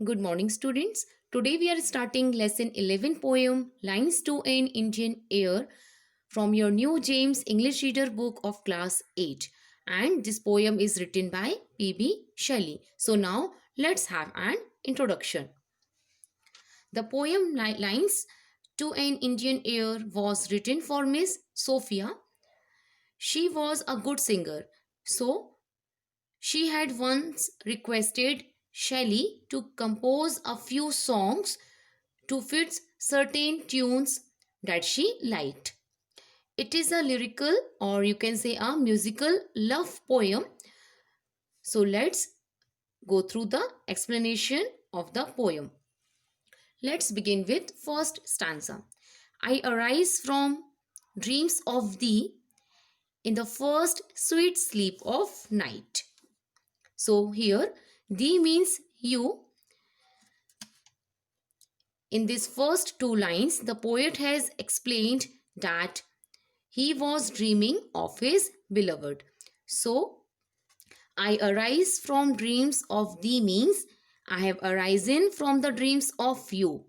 Good morning, students. Today we are starting lesson 11 poem Lines to an Indian Air from your new James English Reader book of class 8. And this poem is written by P.B. Shelley. So now let's have an introduction. The poem Lines to an Indian Air was written for Miss Sophia. She was a good singer. So she had once requested Shelley to compose a few songs to fit certain tunes that she liked. It is a lyrical, or you can say a musical love poem. So let's go through the explanation of the poem. Let's begin with first stanza. I arise from dreams of thee in the first sweet sleep of night. So here thee means you. In these first two lines, the poet has explained that he was dreaming of his beloved. So, I arise from dreams of thee means I have arisen from the dreams of you.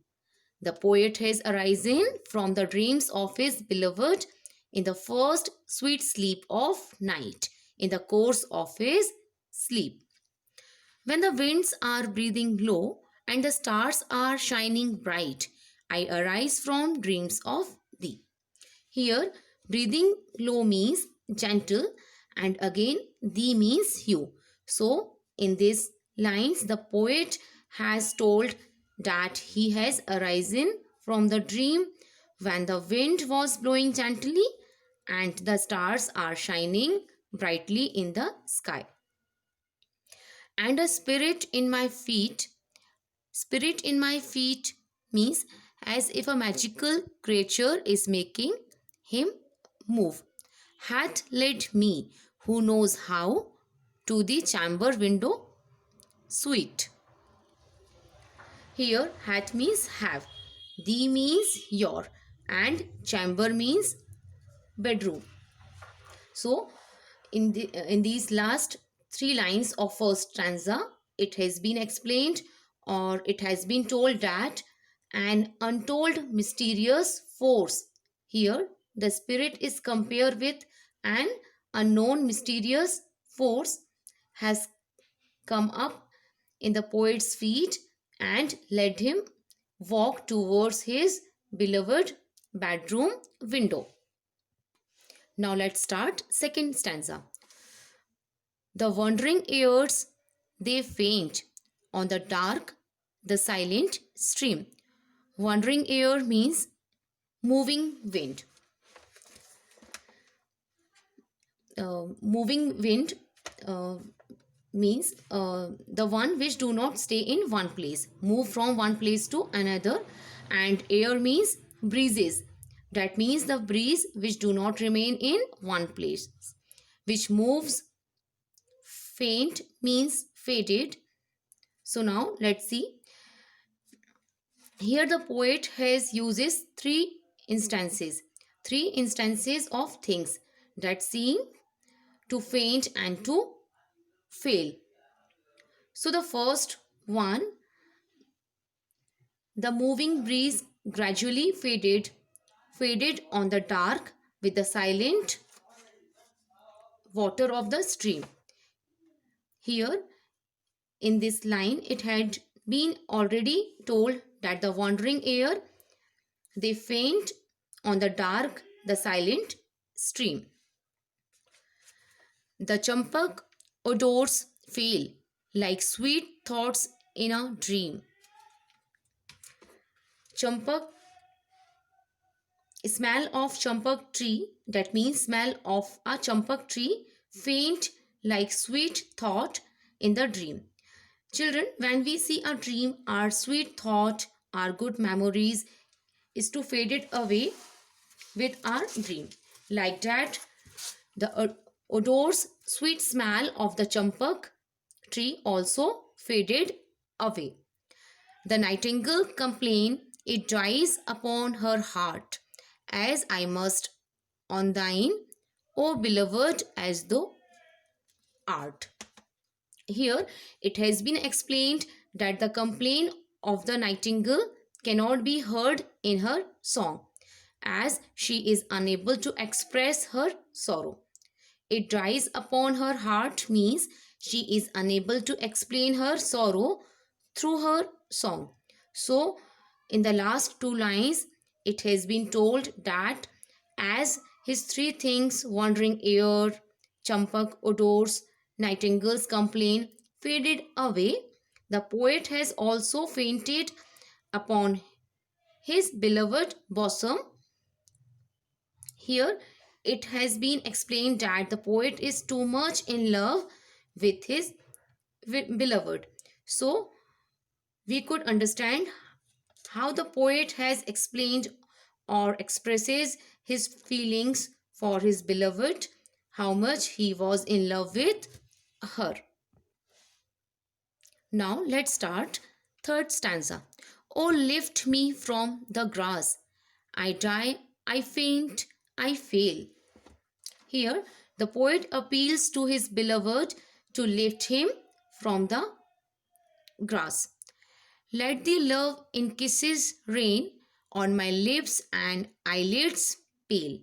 The poet has arisen from the dreams of his beloved in the first sweet sleep of night, in the course of his sleep. When the winds are breathing low and the stars are shining bright, I arise from dreams of thee. Here, breathing low means gentle, and again, thee means you. So, in these lines, the poet has told that he has arisen from the dream when the wind was blowing gently and the stars are shining brightly in the sky. And a spirit in my feet means as if a magical creature is making him move, hath led me, who knows how, to the chamber window sweet. Here hath means have, thee means your, and chamber means bedroom. So in these last three lines of first stanza, it has been explained, or it has been told that an untold mysterious force, here the spirit is compared with an unknown mysterious force, has come up in the poet's feet and led him walk towards his beloved bedroom window. Now let's start second stanza. The wandering ears, they faint on the dark, the silent stream. Wandering air means moving wind. Moving wind uh, means the one which do not stay in one place, move from one place to another. And air means breezes. That means the breeze which do not remain in one place, which moves. Faint means faded. So now let's see. Here the poet has uses three instances of things that seem to faint and to fail. So the first one, the moving breeze gradually faded on the dark with the silent water of the stream. Here in this line, it had been already told that the wandering air, they faint on the dark, the silent stream. The champak odors fail like sweet thoughts in a dream. Champak, smell of champak tree, that means smell of a champak tree, faint like sweet thought in the dream. Children, when we see a dream, our sweet thought, our good memories is to fade it away with our dream. Like that, the odor's sweet smell of the champak tree also faded away. The nightingale complained, it dries upon her heart, as I must on thine, O beloved, as thou art. Here it has been explained that the complaint of the nightingale cannot be heard in her song, as she is unable to express her sorrow. It dries upon her heart means she is unable to explain her sorrow through her song. So, in the last two lines, it has been told that as his three things, wandering air, champak odors, nightingales complain, faded away, the poet has also fainted upon his beloved bosom. Here it has been explained that the poet is too much in love with his beloved. So we could understand how the poet has explained or expresses his feelings for his beloved, how much he was in love with her. Now let's start third stanza. Oh, lift me from the grass. I die, I faint, I fail. Here, the poet appeals to his beloved to lift him from the grass. Let the love in kisses rain on my lips and eyelids pale.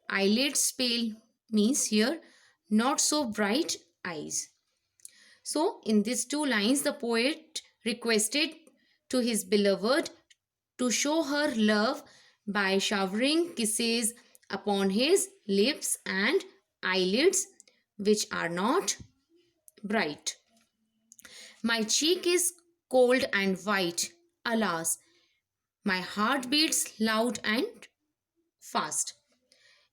Eyelids pale means here not so bright eyes. So, in these two lines, the poet requested to his beloved to show her love by showering kisses upon his lips and eyelids, which are not bright. My cheek is cold and white, alas, my heart beats loud and fast.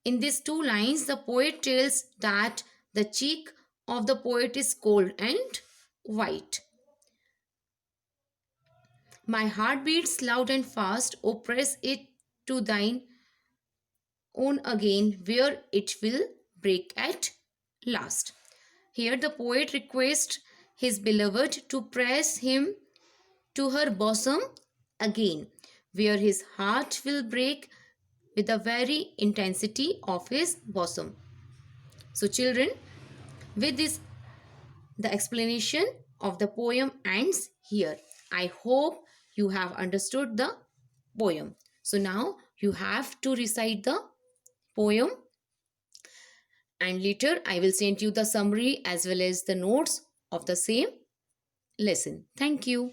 In these two lines, the poet tells that the cheek of the poet is cold and white. My heart beats loud and fast, O press it to thine own again, where it will break at last. Here the poet requests his beloved to press him to her bosom again, where his heart will break with the very intensity of his bosom. So children, with this, the explanation of the poem ends here. I hope you have understood the poem. So now you have to recite the poem, and later I will send you the summary as well as the notes of the same lesson. Thank you.